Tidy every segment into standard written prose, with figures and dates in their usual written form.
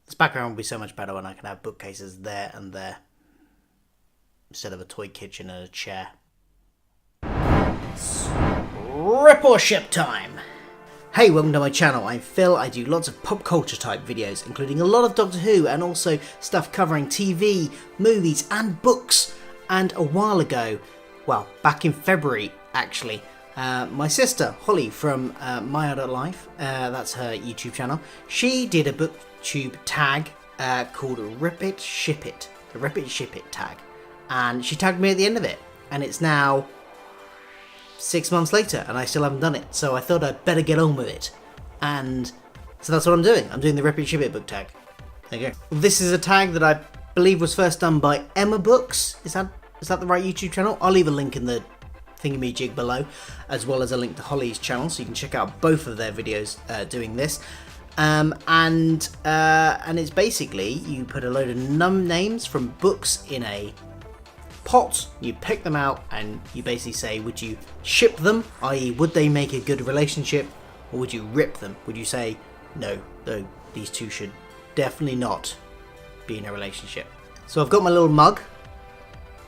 This background would be so much better when I can have bookcases there and there instead of a toy kitchen and a chair. It's rip or ship time! Hey, welcome to my channel. I'm Phil. I do lots of pop culture type videos, including a lot of Doctor Who and also stuff covering TV, movies and books. And a while ago, well, back in February actually, my sister Holly from ThisAdultLife, that's her YouTube channel, she did a booktube tag called Rip It Ship It, the Rip It Ship It tag, and she tagged me at the end of it, and it's now 6 months later and I still haven't done it, so I thought I'd better get on with it, and so that's what I'm doing. I'm doing the Rip It Ship It book tag. There you go. This is a tag that I believe was first done by Emmabooks. Is that the right YouTube channel? I'll leave a link in the thingamajig below, as well as a link to Holly's channel, so you can check out both of their videos doing this. And it's basically you put a load of names from books in a pot, you pick them out, and you basically say, would you ship them, i.e. would they make a good relationship, or would you rip them? Would you say, no, these two should definitely not be in a relationship? So I've got my little mug.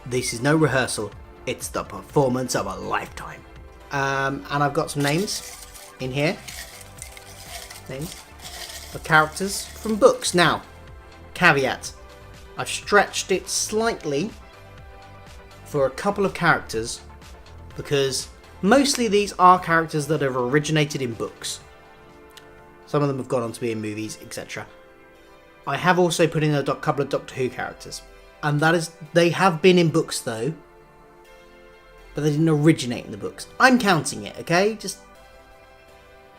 This is no rehearsal, it's the performance of a lifetime. And I've got some names in here. Names of characters from books. Now, caveat, I've stretched it slightly for a couple of characters because mostly these are characters that have originated in books. Some of them have gone on to be in movies, etc. I have also put in a couple of Doctor Who characters. And they have been in books though, but they didn't originate in the books. I'm counting it, okay? Just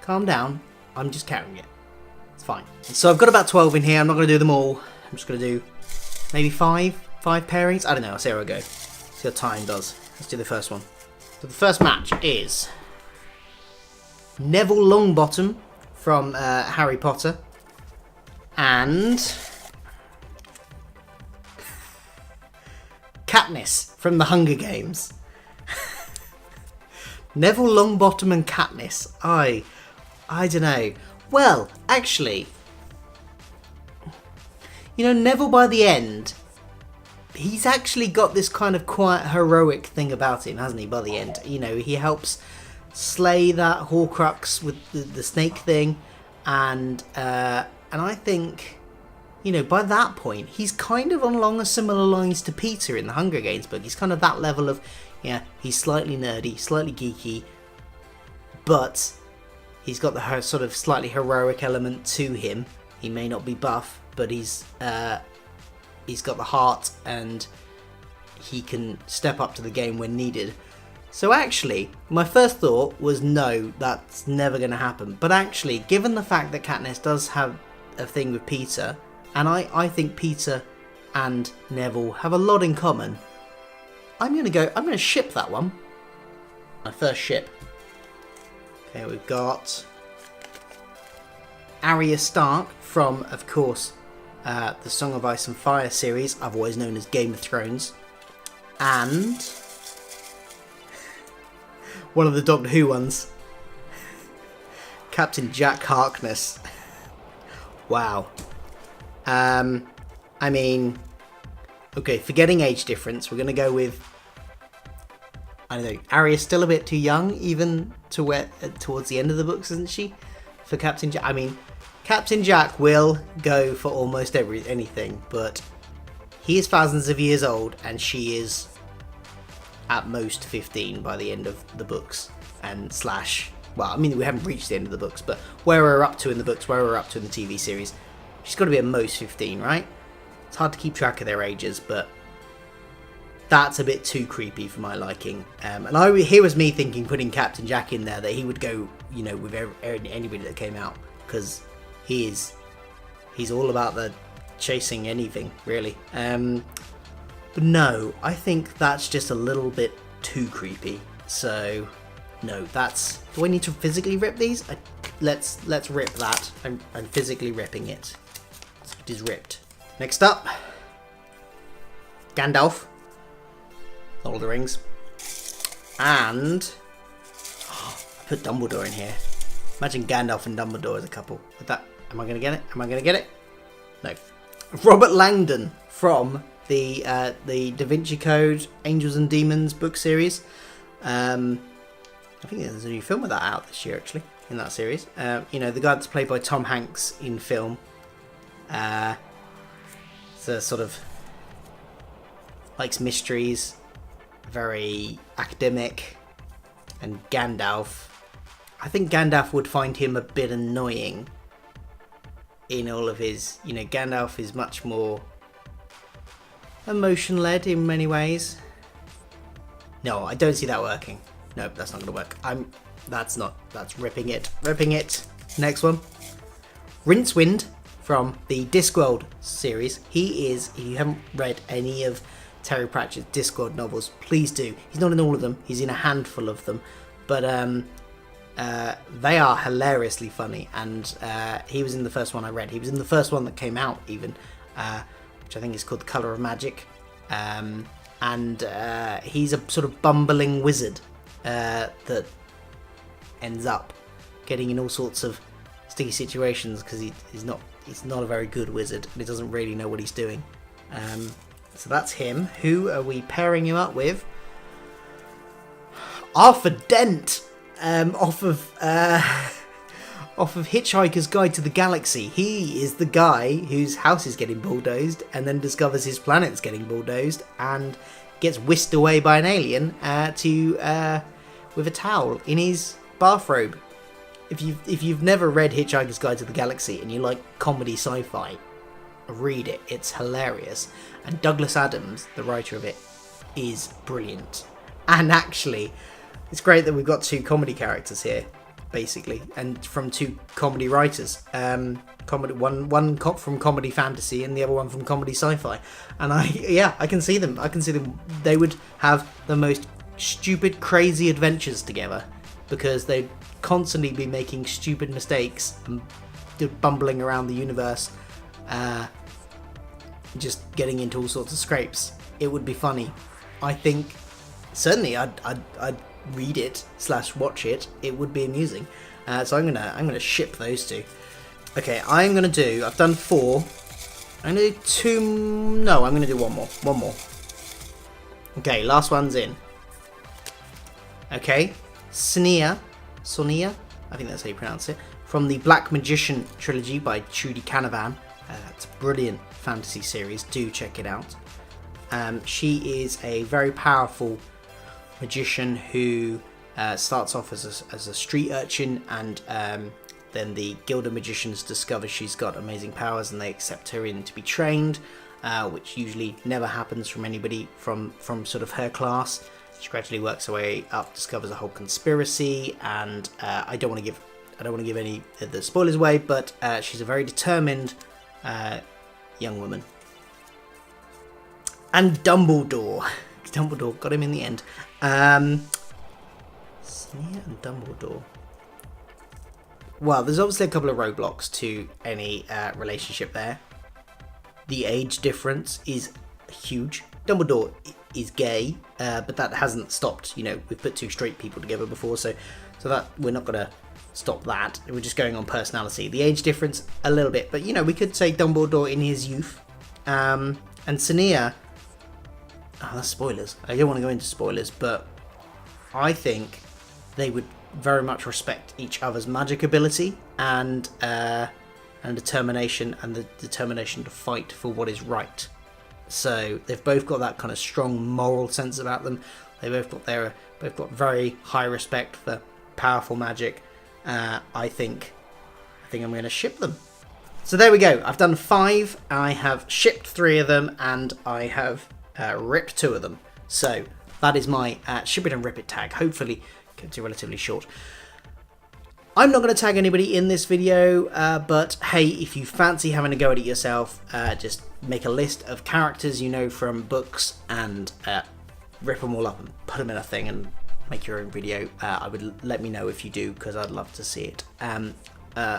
calm down. I'm just counting it. It's fine. So I've got about 12 in here. I'm not going to do them all. I'm just going to do maybe five pairings. I don't know. I'll see how I go. See what time does. Let's do the first one. So the first match is Neville Longbottom from Harry Potter and Katniss from the Hunger Games. Neville Longbottom and Katniss. I don't know. Well, actually, you know, Neville by the end, he's actually got this kind of quiet heroic thing about him, hasn't he, by the end? You know, he helps slay that Horcrux with the snake thing, and I think, you know, by that point, he's kind of along a similar lines to Peter in the Hunger Games book. He's kind of that level of, yeah, he's slightly nerdy, slightly geeky, but he's got the sort of slightly heroic element to him. He may not be buff, but he's got the heart and he can step up to the game when needed. So actually, my first thought was no, that's never going to happen. But actually, given the fact that Katniss does have a thing with Peter, and I think Peter and Neville have a lot in common, I'm going to ship that one. My first ship. Okay, we've got Arya Stark from, of course, the Song of Ice and Fire series, otherwise known as Game of Thrones, and one of the Doctor Who ones, Captain Jack Harkness. Wow. I mean, okay, forgetting age difference, we're going to go with, I don't know, Arya's still a bit too young, even to where towards the end of the books, isn't she? For Captain Jack, I mean, Captain Jack will go for almost anything, but he is thousands of years old, and she is at most 15 by the end of the books, and well, I mean, we haven't reached the end of the books, but where we're up to in the books, where we're up to in the TV series, she's got to be at most 15, right? It's hard to keep track of their ages, but that's a bit too creepy for my liking. And here was me thinking, putting Captain Jack in there, that he would go, you know, with anybody that came out, because he's all about the chasing anything, really. But no, I think that's just a little bit too creepy. So no, do I need to physically rip these? Let's rip that. I'm physically ripping it. It is ripped. Next up, Gandalf, Lord of the Rings, and I put Dumbledore in here. Imagine Gandalf and Dumbledore as a couple. With that, am I gonna get it? Am I gonna get it? No. Robert Langdon from the Da Vinci Code, Angels and Demons book series. I think there's a new film of that out this year, actually, in that series. You know, the guy that's played by Tom Hanks in film. It's a sort of likes mysteries, very academic, and Gandalf. I think Gandalf would find him a bit annoying in all of his, you know, Gandalf is much more emotion-led in many ways. No, I don't see that working. Nope, that's not going to work. That's ripping it. Ripping it. Next one. Rincewind from the Discworld series. He is, if you haven't read any of Terry Pratchett's Discworld novels, please do. He's not in all of them. He's in a handful of them. But they are hilariously funny. And he was in the first one I read. He was in the first one that came out even, which I think is called The Colour of Magic. And he's a sort of bumbling wizard that ends up getting in all sorts of sticky situations because he's not a very good wizard and he doesn't really know what he's doing. So that's him. Who are we pairing him up with? Arthur Dent, off of Hitchhiker's Guide to the Galaxy. He is the guy whose house is getting bulldozed and then discovers his planet's getting bulldozed and gets whisked away by an alien with a towel in his bathrobe. If you've never read Hitchhiker's Guide to the Galaxy and you like comedy sci-fi, read it. It's hilarious. And Douglas Adams, the writer of it, is brilliant. And actually, it's great that we've got two comedy characters here, basically, and from two comedy writers. One from comedy fantasy and the other one from comedy sci-fi. And I can see them. They would have the most stupid, crazy adventures together because they'd constantly be making stupid mistakes and bumbling around the universe, just getting into all sorts of scrapes. It would be funny. I think certainly I'd read it / watch it. It would be amusing. So I'm gonna ship those two. Okay, I've done 4. I'm gonna do 2. No, I'm gonna do one more. Okay, last one's in. Okay, Sonia, I think that's how you pronounce it, from the Black Magician trilogy by Trudy Canavan. It's a brilliant fantasy series. Do check it out. She is a very powerful magician who starts off as a street urchin, and then the Guild of Magicians discover she's got amazing powers and they accept her in to be trained, which usually never happens from anybody from sort of her class. She gradually works her way up, discovers a whole conspiracy, and I don't want to give any of the spoilers away, but she's a very determined young woman. And Dumbledore got him in the end. Sonia and Dumbledore. Well, there's obviously a couple of roadblocks to any relationship there. The age difference is huge. Dumbledore is gay, but that hasn't stopped. You know, we've put two straight people together before, so that we're not gonna stop that. We're just going on personality. The age difference a little bit, but you know, we could say Dumbledore in his youth, and Sonia. Oh, that's spoilers. I don't want to go into spoilers, but I think they would very much respect each other's magic ability and determination, and the determination to fight for what is right. So they've both got that kind of strong moral sense about them. They both got very high respect for powerful magic. I think I'm going to ship them. So there we go. I've done 5. I have shipped 3 of them, and I have ripped 2 of them. So that is my ship it and rip it tag. Hopefully kept it relatively short. I'm not going to tag anybody in this video, but hey, if you fancy having a go at it yourself, just make a list of characters you know from books and rip them all up and put them in a thing and make your own video. I would let me know if you do, because I'd love to see it.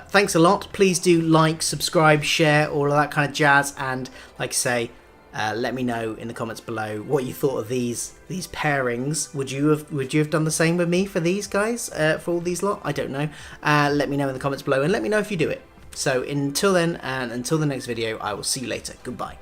Thanks a lot. Please do like, subscribe, share, all of that kind of jazz, and like I say, let me know in the comments below what you thought of these pairings. Would you have done the same with me for these guys, for all these lot? I don't know. Let me know in the comments below, and let me know if you do it. So until then, and until the next video, I will see you later. Goodbye.